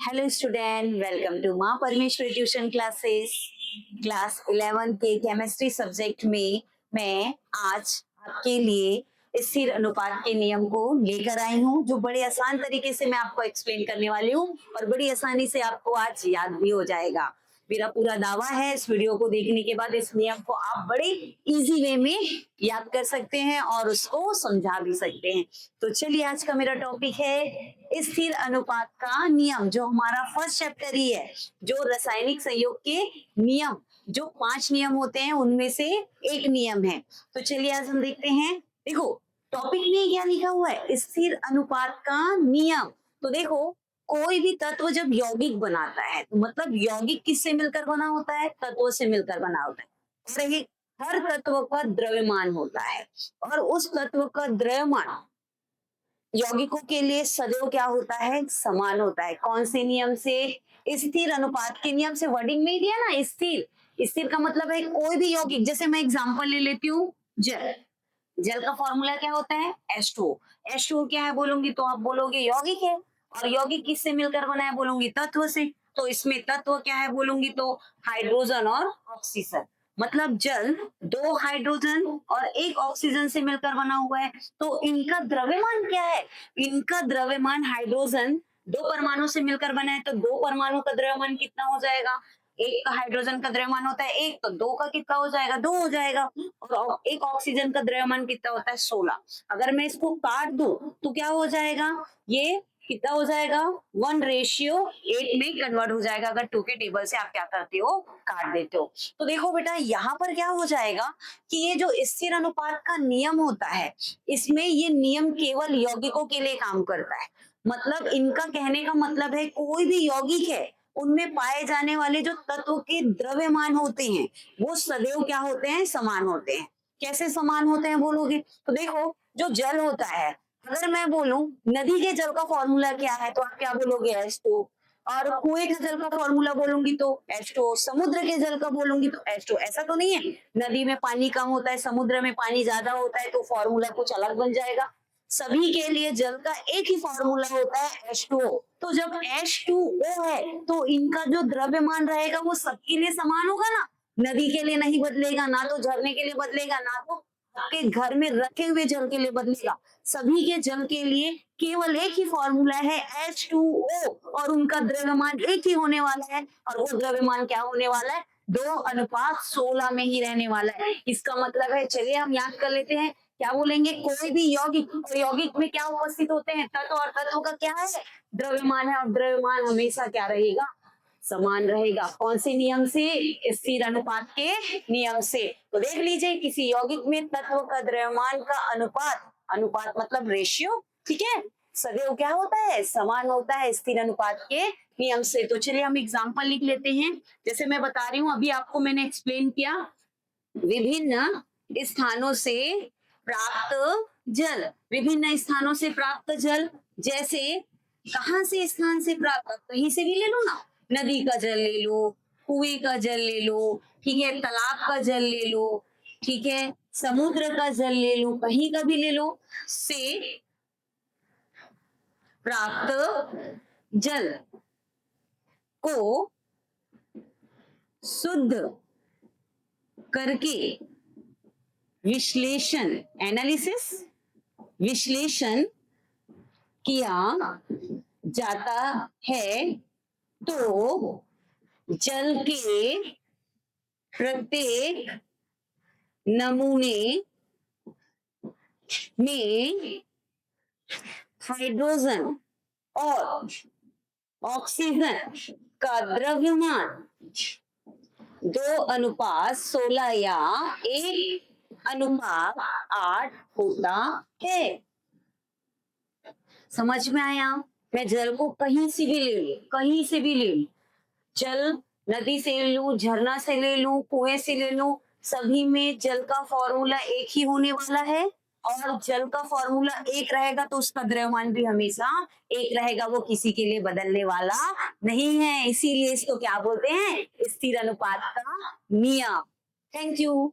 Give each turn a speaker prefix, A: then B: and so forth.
A: Hello student, welcome to माँ परमेश्वरी tuition classes. Class 11 के chemistry subject में मैं आज आपके लिए स्थिर अनुपात के नियम को लेकर आई हूँ, जो बड़े आसान तरीके से मैं आपको एक्सप्लेन करने वाली हूँ और बड़ी आसानी से आपको आज याद भी हो जाएगा। मेरा पूरा दावा है इस वीडियो को देखने के बाद इस नियम को आप बड़े इजी वे में याद कर सकते हैं और उसको समझा भी सकते हैं। तो चलिए, आज का मेरा टॉपिक है स्थिर अनुपात का नियम, जो हमारा फर्स्ट चैप्टर ही है, जो रासायनिक संयोग के नियम, जो 5 नियम होते हैं उनमें से एक नियम है। तो चलिए आज हम देखते हैं। देखो टॉपिक में क्या लिखा हुआ है, स्थिर अनुपात का नियम। तो देखो, कोई भी तत्व जब यौगिक बनाता है तो मतलब यौगिक किससे मिलकर बना होता है? तत्वों से मिलकर बना होता है। सही। हर तत्व का द्रव्यमान होता है और उस तत्व का द्रव्यमान यौगिकों के लिए सदैव क्या होता है? समान होता है। कौन से नियम से? स्थिर अनुपात के नियम से। वर्डिंग में दिया ना स्थिर। स्थिर का मतलब है कोई भी यौगिक, जैसे मैं एग्जांपल ले लेती हूँ, जल। जल का फॉर्मूला क्या होता है? H2O। H2O क्या है बोलूंगी तो आप बोलोगे यौगिक है। और यौगिक किससे मिलकर बना है बोलूंगी? तत्व से। तो इसमें तत्व क्या है बोलूंगी तो हाइड्रोजन और ऑक्सीजन। मतलब जल 2 हाइड्रोजन और 1 ऑक्सीजन से मिलकर बना हुआ है। तो इनका द्रव्यमान क्या है? इनका द्रव्यमान, हाइड्रोजन 2 परमाणु से मिलकर बना है तो 2 परमाणु का द्रव्यमान कितना हो जाएगा? एक का हाइड्रोजन का द्रव्यमान होता है 1, तो 2 का कितना हो जाएगा? 2 हो जाएगा। और 1 ऑक्सीजन का द्रव्यमान कितना होता है? 16। अगर मैं इसको काट दूं तो क्या हो जाएगा? ये कितना हो जाएगा? 1:8 में कन्वर्ट हो जाएगा, अगर 2 के टेबल से आप क्या करते हो? काट देते हो। तो देखो बेटा, यहाँ पर क्या हो जाएगा कि ये जो स्थिर अनुपात का नियम होता है, इसमें ये नियम केवल यौगिकों के लिए काम करता है। मतलब इनका कहने का मतलब है कोई भी यौगिक है, उनमें पाए जाने वाले जो तत्व के द्रव्यमान होते हैं वो सदैव क्या होते हैं? समान होते हैं। कैसे समान होते हैं बोलोगे तो देखो, जो जल होता है, अगर मैं बोलूं नदी के जल का फॉर्मूला क्या है तो आप क्या बोलोगे? H2। और कुएं के जल का फॉर्मूला बोलूंगी तो H2O। समुद्र के जल का बोलूंगी तो H2O। ऐसा तो नहीं है नदी में पानी कम होता है, समुद्र में पानी ज्यादा होता है तो फॉर्मूला कुछ अलग बन जाएगा। सभी के लिए जल का एक ही फॉर्मूला होता है H2O। तो जब H2O है तो इनका जो द्रव्यमान रहेगा वो सबके लिए समान होगा ना। नदी के लिए नहीं बदलेगा, ना तो झरने के लिए बदलेगा, ना तो आपके घर में रखे हुए जल के लिए बदलेगा। सभी के जल के लिए केवल एक ही फॉर्मूला है H2O और उनका द्रव्यमान एक ही होने वाला है। और वो द्रव्यमान क्या होने वाला है? 2:16 में ही रहने वाला है। इसका मतलब है, चलिए हम याद कर लेते हैं। क्या बोलेंगे? कोई भी यौगिक, और यौगिक में क्या उपस्थित होते हैं? तत्व, और तत्व का क्या है? द्रव्यमान है। और द्रव्यमान हमेशा क्या रहेगा? समान रहेगा। कौन से नियम से? स्थिर अनुपात के नियम से। तो देख लीजिए, किसी यौगिक में तत्व का द्रव्यमान का अनुपात, अनुपात मतलब रेशियो, ठीक है, सदैव क्या होता है? समान होता है स्थिर अनुपात के नियम से। तो चलिए हम एग्जांपल लिख लेते हैं। जैसे मैं बता रही हूँ, अभी आपको मैंने एक्सप्लेन किया, विभिन्न स्थानों से प्राप्त जल, विभिन्न स्थानों से प्राप्त जल। जैसे कहां से? स्थान से प्राप्त, कहीं से भी ले लो ना। नदी का जल ले लो, कुएं का जल ले लो, ठीक है, तालाब का जल ले लो, ठीक है, समुद्र का जल ले लो, कहीं का भी ले लो, से प्राप्त जल को शुद्ध करके विश्लेषण, एनालिसिस, विश्लेषण किया जाता है तो जल के प्रत्येक नमूने में हाइड्रोजन और ऑक्सीजन का द्रव्यमान 2:16 या 1:8 होता है। समझ में आया? मैं जल को कहीं से भी ले लूं, कहीं से भी ले लूं, जल नदी से ले लूं, झरना से ले लूं, कुएं से ले लूं, सभी में जल का फॉर्मूला एक ही होने वाला है। और जल का फॉर्मूला एक रहेगा तो उसका द्रव्यमान भी हमेशा एक रहेगा, वो किसी के लिए बदलने वाला नहीं है। इसीलिए इसको क्या बोलते हैं? स्थिर अनुपात का नियम। Thank you.